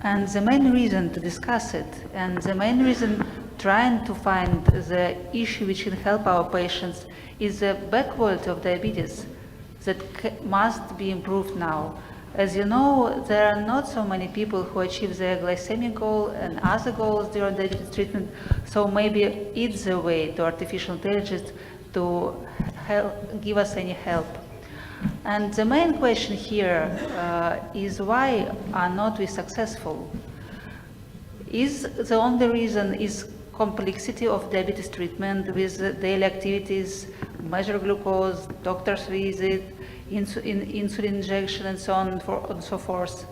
And the main reason to discuss it, and the main reason trying to find the issue which can help our patients, is the bad quality of diabetes that must be improved now. As you know, there are not so many people who achieve their glycemic goal and other goals during diabetes treatment, so maybe it's the way to artificial intelligence to give us any help. And the main question here is, why are not we successful? Is the only reason is complexity of diabetes treatment with daily activities, measure glucose, doctor's visit, insulin injection, and so on and so forth?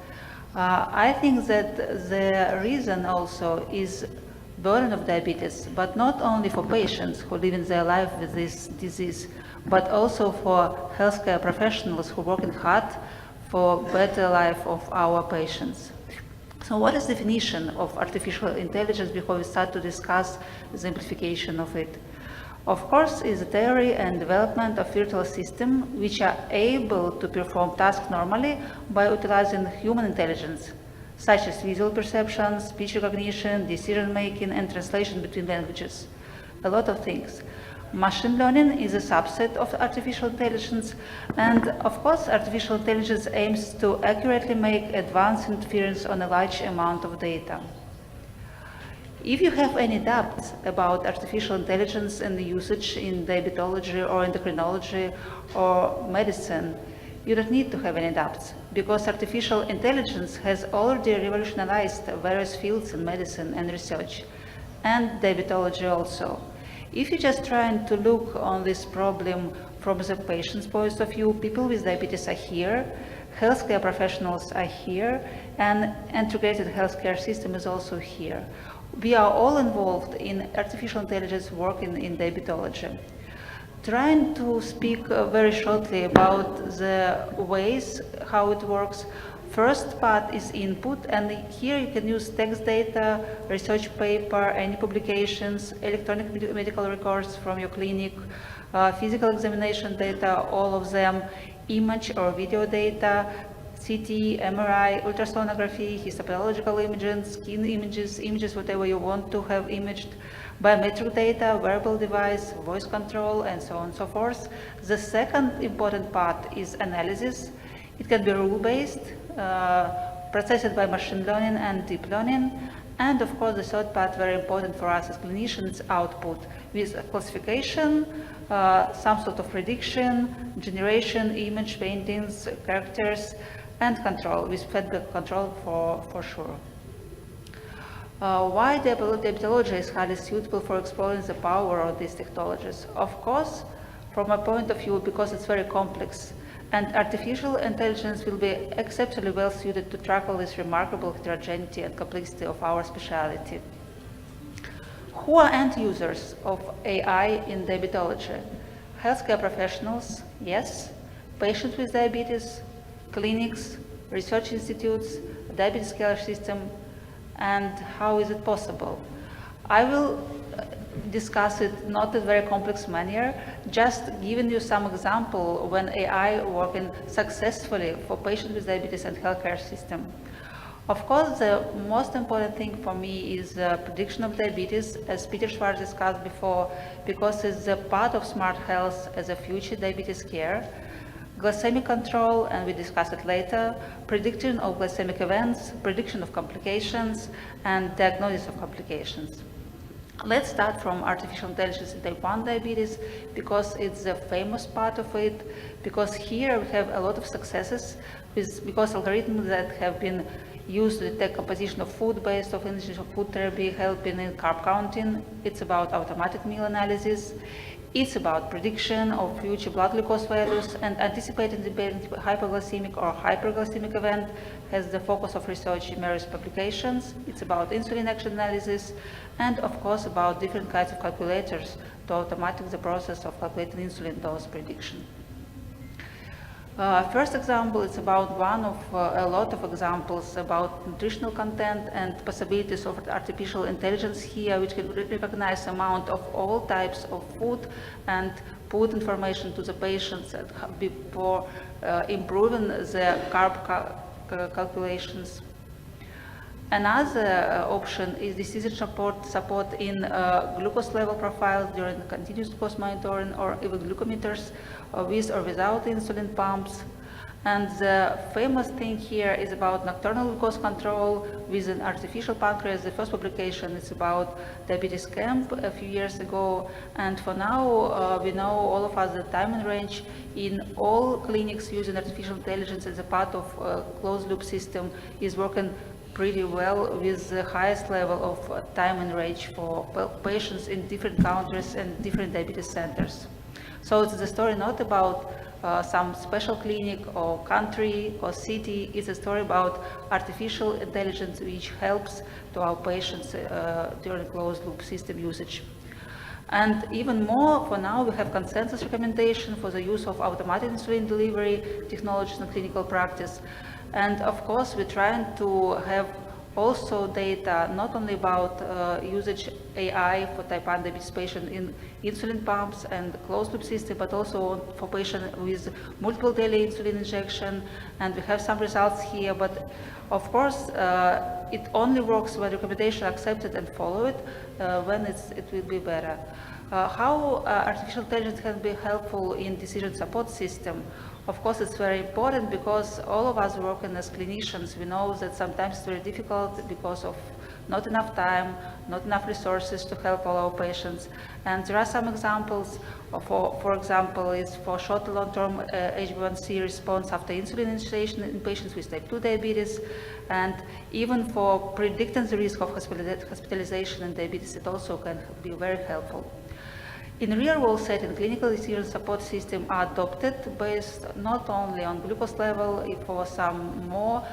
I think that the reason also is burden of diabetes, but not only for patients who live in their life with this disease, but also for healthcare professionals who are working hard for better life of our patients. So what is the definition of artificial intelligence before we start to discuss the simplification of it? Of course, is the theory and development of virtual systems which are able to perform tasks normally by utilizing human intelligence, such as visual perception, speech recognition, decision making, and translation between languages. A lot of things. Machine learning is a subset of artificial intelligence, and of course artificial intelligence aims to accurately make advanced inference on a large amount of data. If you have any doubts about artificial intelligence and the usage in diabetology or endocrinology or medicine, you don't need to have any doubts, because artificial intelligence has already revolutionized various fields in medicine and research, and diabetology also. If you're just trying to look on this problem from the patient's point of view, people with diabetes are here, healthcare professionals are here, and integrated healthcare system is also here. We are all involved in artificial intelligence work in diabetology. Trying to speak very shortly about the ways how it works. First part is input, and here you can use text data, research paper, any publications, electronic medical records from your clinic, physical examination data, all of them, image or video data, CT, MRI, ultrasonography, histopathological images, skin images, whatever you want to have imaged, biometric data, wearable device, voice control, and so on and so forth. The second important part is analysis. It can be rule-based, processed by machine learning and deep learning. And of course, the third part, very important for us as clinicians, output with classification, some sort of prediction, generation, image, paintings, characters, and control, with feedback control for sure. Why diabetology is highly suitable for exploring the power of these technologies? Of course, from my point of view, because it's very complex, and artificial intelligence will be exceptionally well suited to tackle this remarkable heterogeneity and complexity of our specialty. Who are end users of AI in diabetology? Healthcare professionals, yes. Patients with diabetes, clinics, research institutes, diabetes care system, and how is it possible? I will discuss it not in a very complex manner, just giving you some example when AI working successfully for patients with diabetes and healthcare system. Of course, the most important thing for me is prediction of diabetes, as Peter Schwartz discussed before, because it's a part of smart health as a future diabetes care. Glycemic control, and we discuss it later, prediction of glycemic events, prediction of complications, and diagnosis of complications. Let's start from artificial intelligence in type 1 diabetes, because it's the famous part of it, because here we have a lot of successes because algorithms that have been used to detect composition of food based on initial food therapy, helping in carb counting. It's about automatic meal analysis. It's about prediction of future blood glucose values, and anticipating the hypoglycemic or hyperglycemic event has the focus of research in various publications. It's about insulin action analysis, and of course about different kinds of calculators to automate the process of calculating insulin dose prediction. First example is about one of a lot of examples about nutritional content and possibilities of artificial intelligence here, which can recognize the amount of all types of food and put information to the patients before improving the carb calculations. Another option is decision support in glucose level profiles during continuous glucose monitoring, or even glucometers with or without insulin pumps. And the famous thing here is about nocturnal glucose control with an artificial pancreas. The first publication is about diabetes camp a few years ago. And for now, we know, all of us, the time and range in all clinics using artificial intelligence as a part of a closed loop system is working pretty well, with the highest level of time and range for patients in different countries and different diabetes centers. So it's the story not about some special clinic or country or city. It's a story about artificial intelligence which helps to our patients during closed loop system usage. And even more, for now, we have consensus recommendation for the use of automatic insulin delivery technologies in clinical practice. And of course, we're trying to have also data not only about usage AI for type 1 diabetes patient in insulin pumps and closed loop system, but also for patients with multiple daily insulin injection. And we have some results here, but of course, it only works when recommendation accepted and followed, when it will be better. How artificial intelligence can be helpful in decision support system? Of course, it's very important because all of us working as clinicians, we know that sometimes it's very difficult because of not enough time, not enough resources to help all our patients. And there are some examples, for example, is for short to long-term HbA1c response after insulin initiation in patients with type 2 diabetes, and even for predicting the risk of hospitalization in diabetes, it also can be very helpful. In real-world setting, clinical decision support systems are adopted based not only on glucose level, for some more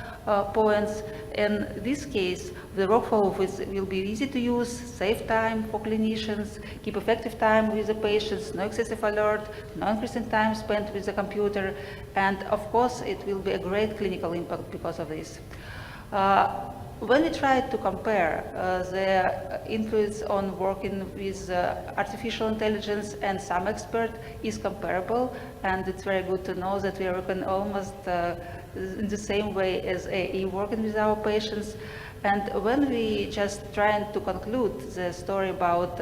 points. In this case, the workflow will be easy to use, save time for clinicians, keep effective time with the patients, no excessive alert, no increase in time spent with the computer, and of course, it will be a great clinical impact because of this. When we try to compare the influence on working with artificial intelligence and some expert is comparable, and it's very good to know that we are working almost in the same way as AI working with our patients. And when we just trying to conclude the story about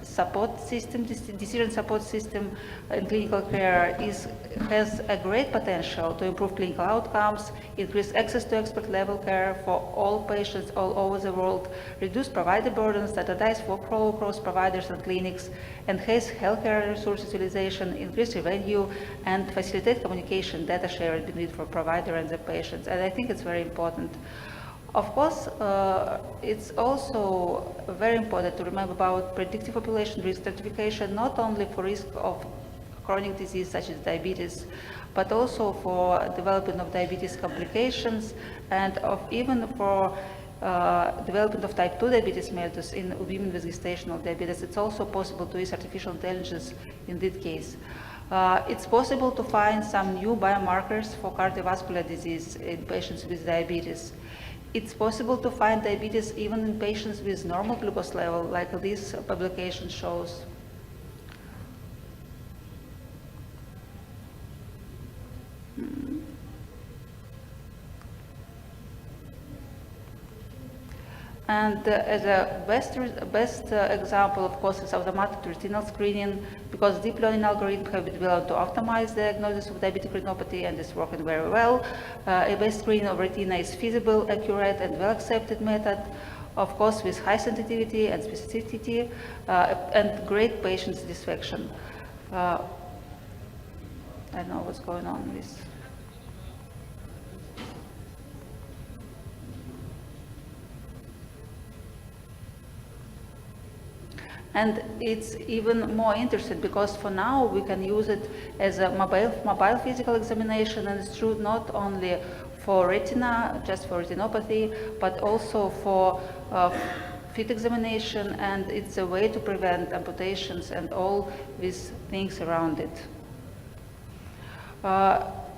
support system, decision support system in clinical care has a great potential to improve clinical outcomes, increase access to expert level care for all patients all over the world, reduce provider burden, standardize workflow across providers and clinics, enhance healthcare resource utilization, increase revenue, and facilitate communication, data sharing between for provider and the patients. And I think it's very important. Of course, it's also very important to remember about predictive population risk stratification, not only for risk of chronic disease such as diabetes, but also for development of diabetes complications, and even for development of type 2 diabetes mellitus in women with gestational diabetes. It's also possible to use artificial intelligence in this case. It's possible to find some new biomarkers for cardiovascular disease in patients with diabetes. It's possible to find diabetes even in patients with normal glucose level, like this publication shows. And as a best example, of course, is automatic retinal screening, because deep learning algorithms have been developed to optimize the diagnosis of diabetic retinopathy, and it's working very well. A best screening of retina is feasible, accurate, and well-accepted method, of course, with high sensitivity and specificity, and great patient satisfaction. I don't know what's going on with. And it's even more interesting because for now we can use it as a mobile physical examination, and it's true not only for retina, just for retinopathy, but also for fit examination, and it's a way to prevent amputations and all these things around it.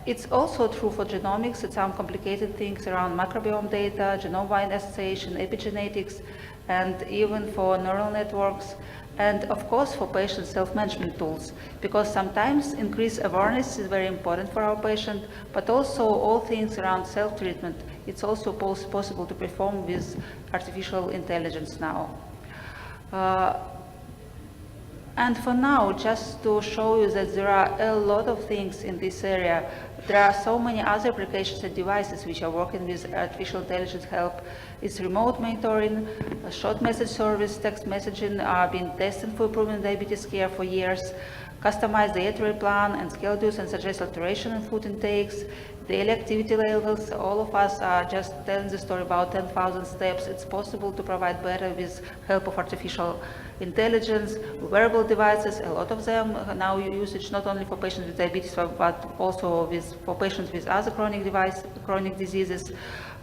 It's also true for genomics. It's some complicated things around microbiome data, genome-wide association, epigenetics, and even for neural networks, and of course for patient self-management tools, because sometimes increased awareness is very important for our patient, but also all things around self-treatment it's also possible to perform with artificial intelligence now. And for now, just to show you that there are a lot of things in this area, there are so many other applications and devices which are working with artificial intelligence help. It's remote monitoring, short message service, text messaging are being tested for improving diabetes care for years, customized dietary plan and schedules and suggest alteration in food intakes, daily activity levels. All of us are just telling the story about 10,000 steps. It's possible to provide better with help of artificial intelligence, wearable devices, a lot of them now usage not only for patients with diabetes but also for patients with other chronic diseases,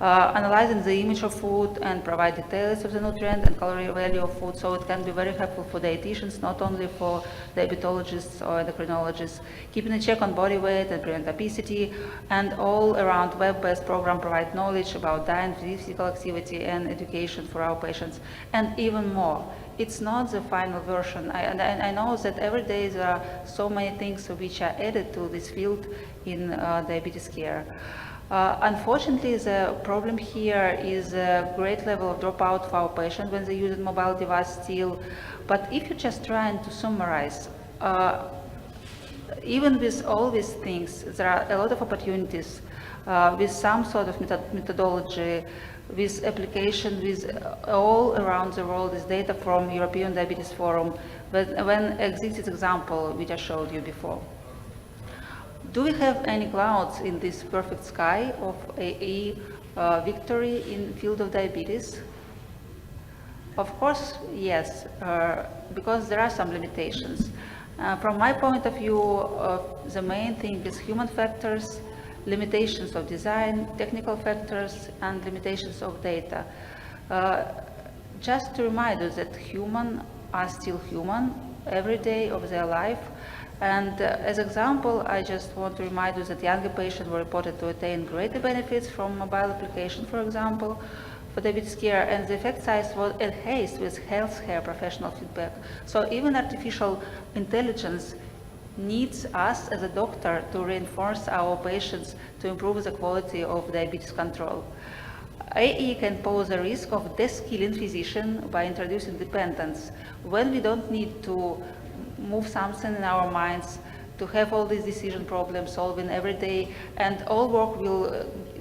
analyzing the image of food and provide details of the nutrient and calorie value of food, so it can be very helpful for dietitians, not only for diabetologists or endocrinologists, keeping a check on body weight and prevent obesity, and all around web-based program provide knowledge about diet, physical activity and education for our patients, and even more. It's not the final version. I know that every day there are so many things which are added to this field in diabetes care. Unfortunately, the problem here is a great level of dropout for our patients when they use a mobile device still. But if you're just trying to summarize, even with all these things, there are a lot of opportunities with some sort of methodology, with application with all around the world, is data from European Diabetes Forum, when exists example which I showed you before. Do we have any clouds in this perfect sky of a victory in field of diabetes? Of course, yes, because there are some limitations. From my point of view, the main thing is human factors, limitations of design, technical factors, and limitations of data. Just to remind us that humans are still human every day of their life. And as example, I just want to remind you that younger patients were reported to attain greater benefits from mobile application, for example, for diabetes care, and the effect size was enhanced with healthcare professional feedback. So even artificial intelligence needs us as a doctor to reinforce our patients to improve the quality of diabetes control. AE can pose a risk of de-skilling physician by introducing dependence when we don't need to move something in our minds to have all these decision problems solving every day, and all work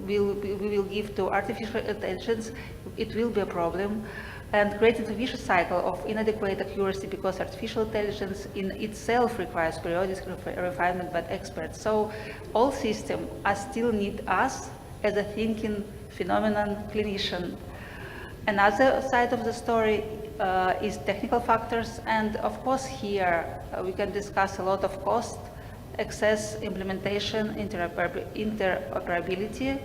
we will give to artificial intelligence. It will be a problem and creating a vicious cycle of inadequate accuracy, because artificial intelligence in itself requires periodic refinement by experts. So all systems still need us as a thinking phenomenon clinician. Another side of the story is technical factors, and of course here we can discuss a lot of cost, access, implementation, interoperability.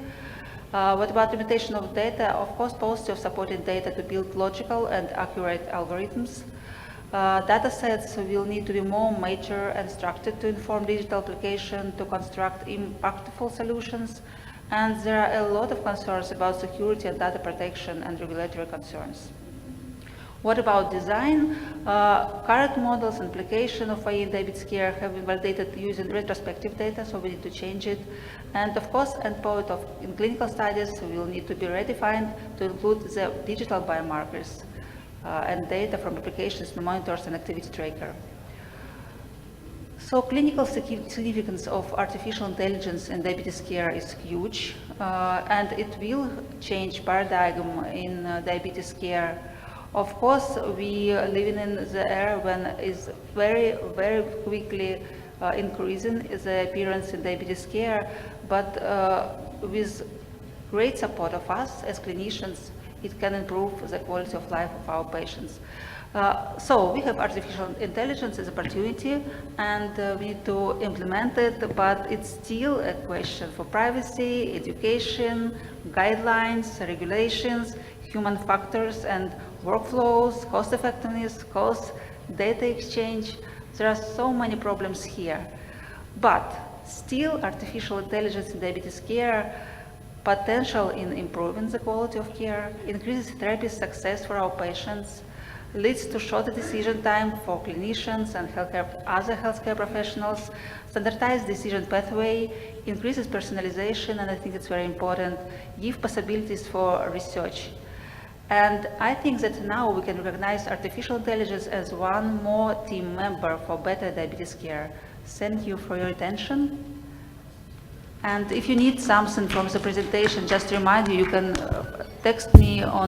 What about limitation of data? Of course, paucity of supporting data to build logical and accurate algorithms. Data sets will need to be more mature and structured to inform digital application, to construct impactful solutions. And there are a lot of concerns about security and data protection and regulatory concerns. What about design? Current models and application of AI in diabetes care have been validated using retrospective data, so we need to change it. And of course, endpoint in clinical studies will need to be redefined to include the digital biomarkers and data from applications to monitors and activity tracker. So clinical significance of artificial intelligence in diabetes care is huge, and it will change paradigm in diabetes care. Of course, we are living in the era when is very, very quickly increasing the appearance in diabetes care, but with great support of us as clinicians, it can improve the quality of life of our patients. So we have artificial intelligence as an opportunity, and we need to implement it, but it's still a question for privacy, education, guidelines, regulations, human factors and workflows, cost effectiveness, cost, data exchange. There are so many problems here. But still, artificial intelligence in diabetes care, potential in improving the quality of care, increases therapy success for our patients, leads to shorter decision time for clinicians and other healthcare professionals, standardized decision pathway, increases personalization, and I think it's very important, give possibilities for research. And I think that now we can recognize artificial intelligence as one more team member for better diabetes care. Thank you for your attention. And if you need something from the presentation, just to remind you, you can text me on